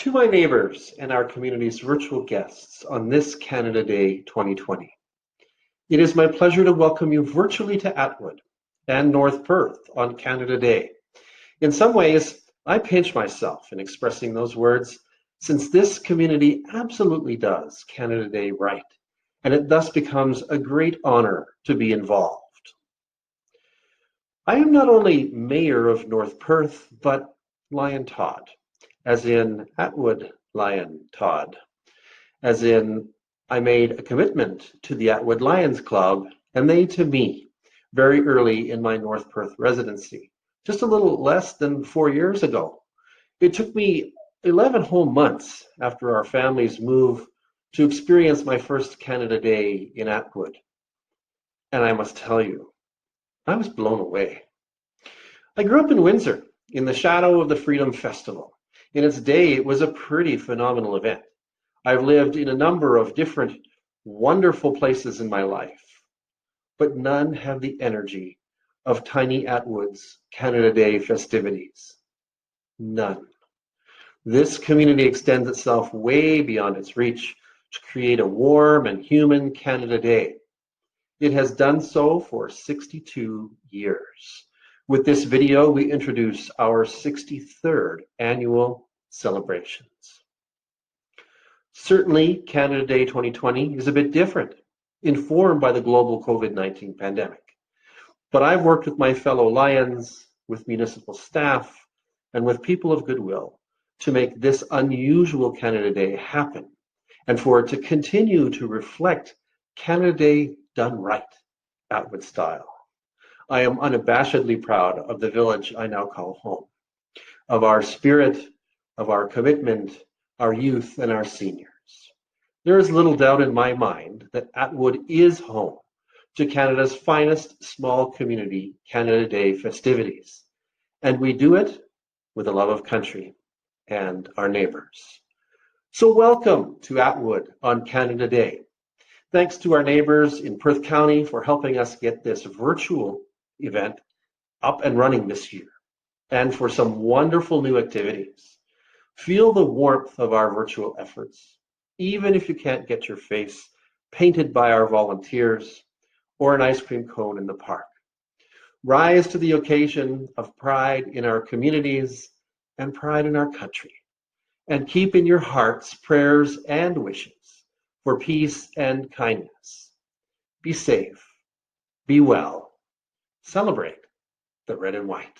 To my neighbours and our community's virtual guests on this Canada Day 2020, it is my pleasure to welcome you virtually to Atwood and North Perth on Canada Day. In some ways, I pinch myself in expressing those words, since this community absolutely does Canada Day right, and it thus becomes a great honour to be involved. I am not only Mayor of North Perth, but Lion Todd, as in Atwood Lion Todd, as in I made a commitment to the Atwood Lions Club and they to me very early in my North Perth residency, just a little less than 4 years ago. It took me 11 whole months after our family's move to experience my first Canada Day in Atwood. And I must tell you, I was blown away. I grew up in Windsor in the shadow of the Freedom Festival. In its day, it was a pretty phenomenal event. I've lived in a number of different wonderful places in my life, but none have the energy of Tiny Atwood's Canada Day festivities. None. This community extends itself way beyond its reach to create a warm and human Canada Day. It has done so for 62 years. With this video, we introduce our 63rd annual celebrations. Certainly, Canada Day 2020 is a bit different, informed by the global COVID-19 pandemic. But I've worked with my fellow Lions, with municipal staff, and with people of goodwill to make this unusual Canada Day happen, and for it to continue to reflect Canada Day done right, Atwood style. I am unabashedly proud of the village I now call home, of our spirit, of our commitment, our youth, and our seniors. There is little doubt in my mind that Atwood is home to Canada's finest small community Canada Day festivities, and we do it with a love of country and our neighbours. So welcome to Atwood on Canada Day. Thanks to our neighbours in Perth County for helping us get this virtual event up and running this year, and for some wonderful new activities. Feel the warmth of our virtual efforts, even if you can't get your face painted by our volunteers or an ice cream cone in the park. Rise to the occasion of pride in our communities and pride in our country, and keep in your hearts prayers and wishes for peace and kindness. Be safe, be well, celebrate the red and white.